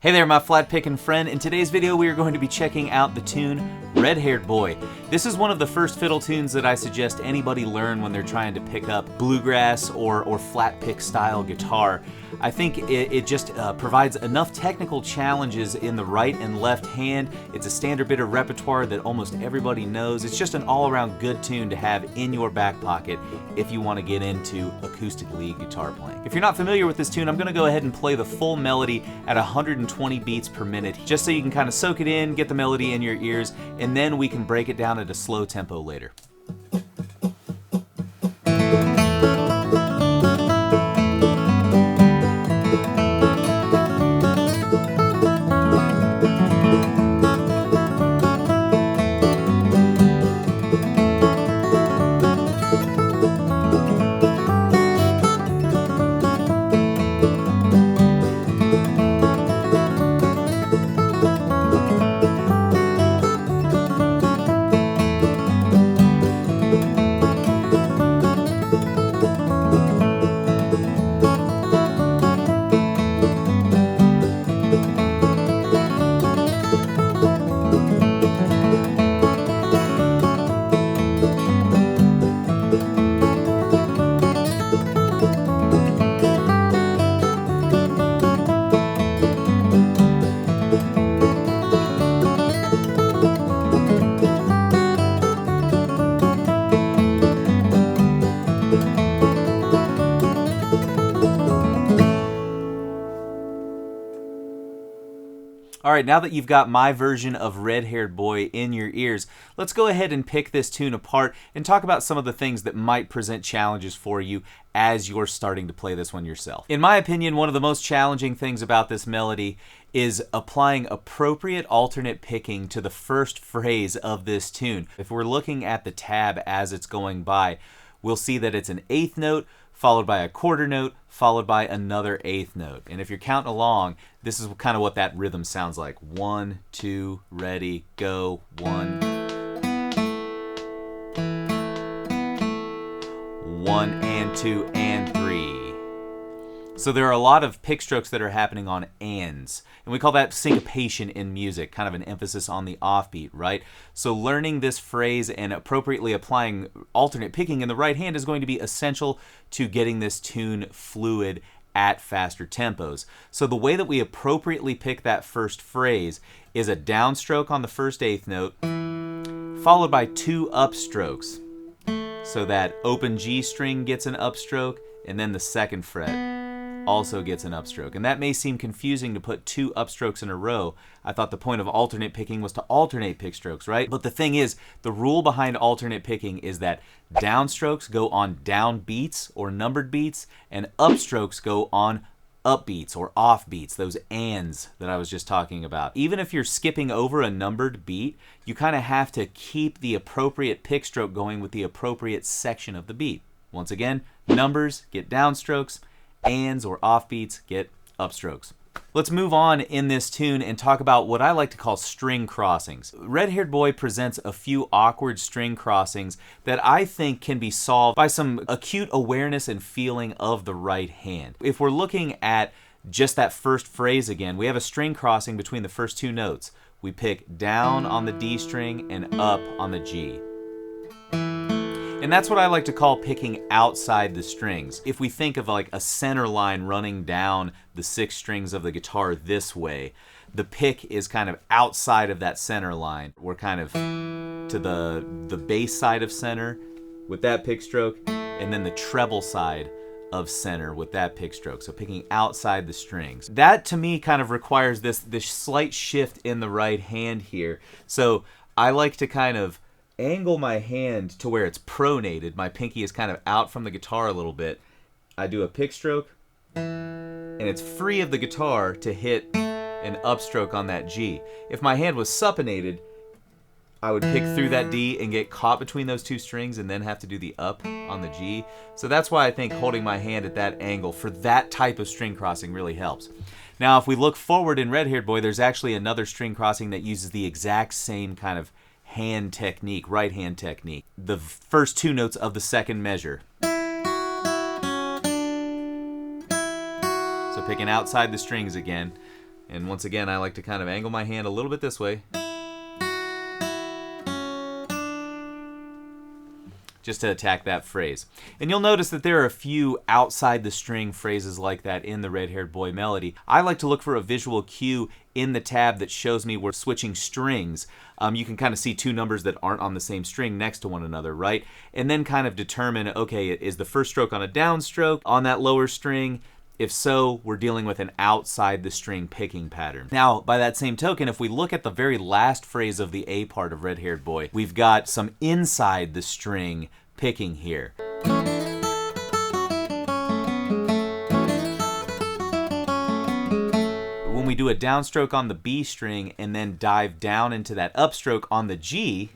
Hey there, my flat picking friend. In today's video, we are going to be checking out the tune Red-Haired Boy. This is one of the first fiddle tunes that I suggest anybody learn when they're trying to pick up bluegrass or flat pick style guitar. I think it just provides enough technical challenges in the right and left hand. It's a standard bit of repertoire that almost everybody knows. It's just an all-around good tune to have in your back pocket if you want to get into acoustic lead guitar playing. If you're not familiar with this tune, I'm going to go ahead and play the full melody at 120 beats per minute, just so you can kind of soak it in, get the melody in your ears, and then we can break it down at a slow tempo later. Alright, now that you've got my version of Red-Haired Boy in your ears, let's go ahead and pick this tune apart and talk about some of the things that might present challenges for you as you're starting to play this one yourself. In my opinion, one of the most challenging things about this melody is applying appropriate alternate picking to the first phrase of this tune. If we're looking at the tab as it's going by, we'll see that it's an eighth note, followed by a quarter note, followed by another eighth note. And if you're counting along, this is kind of what that rhythm sounds like. 1, 2, ready, go, 1. 1 and 2 and 3. So there are a lot of pick strokes that are happening on ands, and we call that syncopation in music, kind of an emphasis on the offbeat, right? So learning this phrase and appropriately applying alternate picking in the right hand is going to be essential to getting this tune fluid at faster tempos. So the way that we appropriately pick that first phrase is a downstroke on the first eighth note, followed by 2 upstrokes. So that open G string gets an upstroke, and then the second fret also gets an upstroke. And that may seem confusing to put 2 upstrokes in a row. I thought the point of alternate picking was to alternate pick strokes, right? But the thing is, the rule behind alternate picking is that downstrokes go on down beats or numbered beats, and upstrokes go on up beats or off beats, those ands that I was just talking about. Even if you're skipping over a numbered beat, you kind of have to keep the appropriate pick stroke going with the appropriate section of the beat. Once again, numbers get downstrokes, ands or offbeats get upstrokes. Let's move on in this tune and talk about what I like to call string crossings. Red-Haired Boy presents a few awkward string crossings that I think can be solved by some acute awareness and feeling of the right hand. If we're looking at just that first phrase again, we have a string crossing between the first 2 notes. We pick down on the D string and up on the G. And that's what I like to call picking outside the strings. If we think of like a center line running down the 6 strings of the guitar this way, the pick is kind of outside of that center line. We're kind of to the bass side of center with that pick stroke, and then the treble side of center with that pick stroke. So picking outside the strings. That to me kind of requires this slight shift in the right hand here. So I like to kind of angle my hand to where it's pronated. My pinky is kind of out from the guitar a little bit. I do a pick stroke, and it's free of the guitar to hit an upstroke on that G. If my hand was supinated, I would pick through that D and get caught between those 2 strings and then have to do the up on the G. So that's why I think holding my hand at that angle for that type of string crossing really helps. Now, if we look forward in Red-Haired Boy, there's actually another string crossing that uses the exact same kind of hand technique, right hand technique. The first 2 notes of the second measure. So picking outside the strings again. And once again, I like to kind of angle my hand a little bit this way, just to attack that phrase. And you'll notice that there are a few outside the string phrases like that in the Red-Haired Boy melody. I like to look for a visual cue in the tab that shows me we're switching strings. You can kind of see two numbers that aren't on the same string next to one another, right? And then kind of determine, okay, is the first stroke on a downstroke on that lower string? If so, we're dealing with an outside the string picking pattern. Now, by that same token, if we look at the very last phrase of the A part of Red-Haired Boy, we've got some inside the string picking here. When we do a downstroke on the B string and then dive down into that upstroke on the G,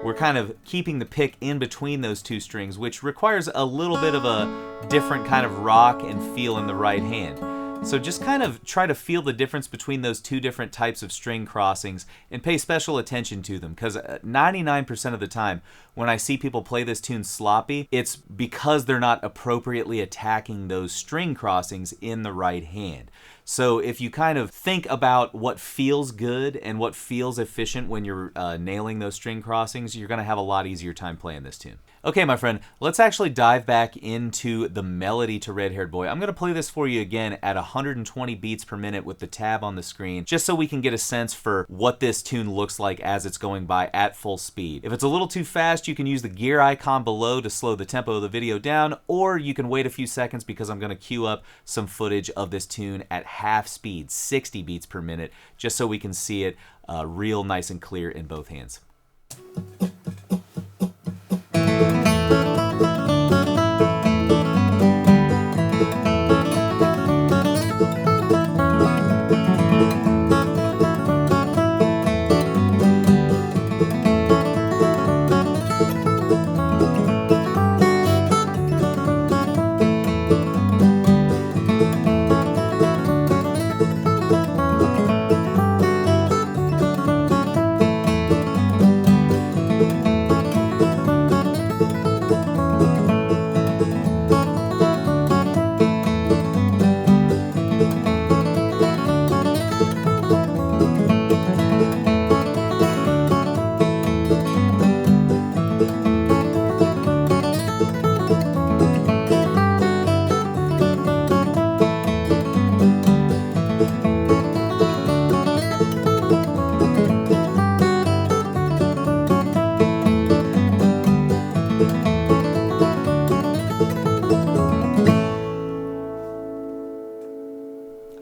we're kind of keeping the pick in between those two strings, which requires a little bit of a different kind of rock and feel in the right hand. So just kind of try to feel the difference between those two different types of string crossings and pay special attention to them, because 99% of the time when I see people play this tune sloppy, it's because they're not appropriately attacking those string crossings in the right hand. So if you kind of think about what feels good and what feels efficient when you're nailing those string crossings, you're going to have a lot easier time playing this tune. Okay, my friend, let's actually dive back into the melody to Red-Haired Boy. I'm going to play this for you again at 120 beats per minute with the tab on the screen, just so we can get a sense for what this tune looks like as it's going by at full speed. If it's a little too fast, you can use the gear icon below to slow the tempo of the video down, or you can wait a few seconds because I'm going to queue up some footage of this tune at half speed, 60 beats per minute, just so we can see it real nice and clear in both hands.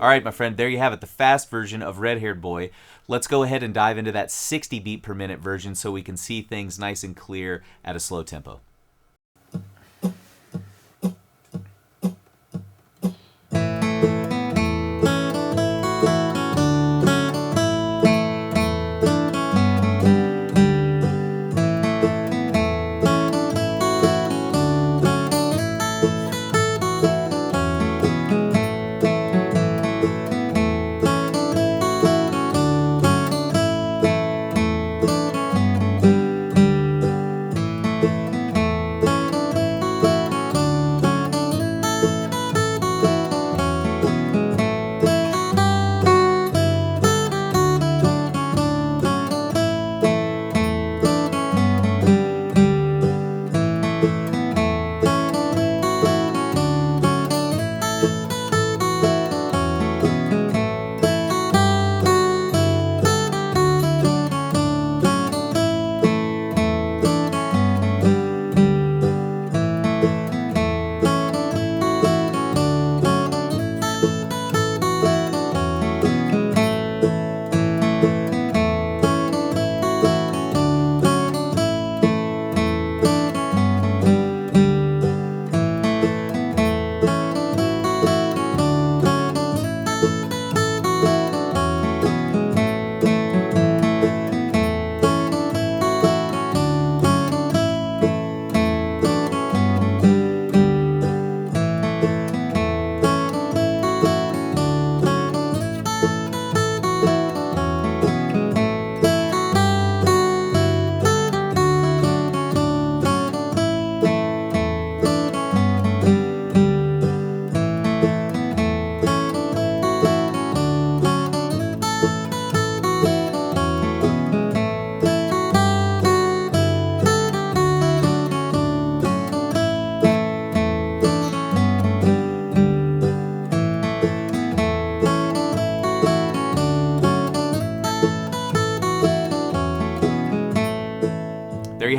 All right, my friend, there you have it, the fast version of Red-Haired Boy. Let's go ahead and dive into that 60 beat per minute version so we can see things nice and clear at a slow tempo.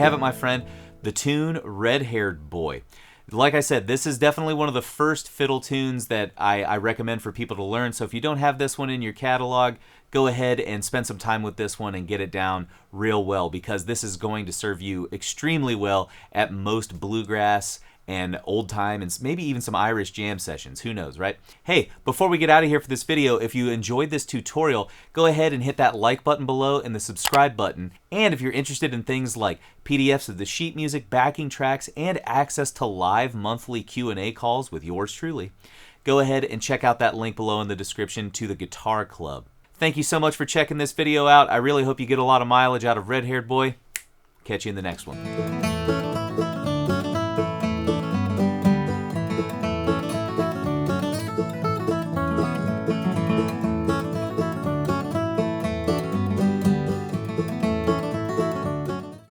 have it, my friend. The tune Red-Haired Boy. Like I said, this is definitely one of the first fiddle tunes that I recommend for people to learn. So if you don't have this one in your catalog, go ahead and spend some time with this one and get it down real well, because this is going to serve you extremely well at most bluegrass and old time and maybe even some Irish jam sessions. Who knows, right? Hey, before we get out of here for this video, if you enjoyed this tutorial, go ahead and hit that like button below and the subscribe button. And if you're interested in things like PDFs of the sheet music, backing tracks, and access to live monthly Q&A calls with yours truly, go ahead and check out that link below in the description to the Guitar Club. Thank you so much for checking this video out. I really hope you get a lot of mileage out of Red-Haired Boy. Catch you in the next one.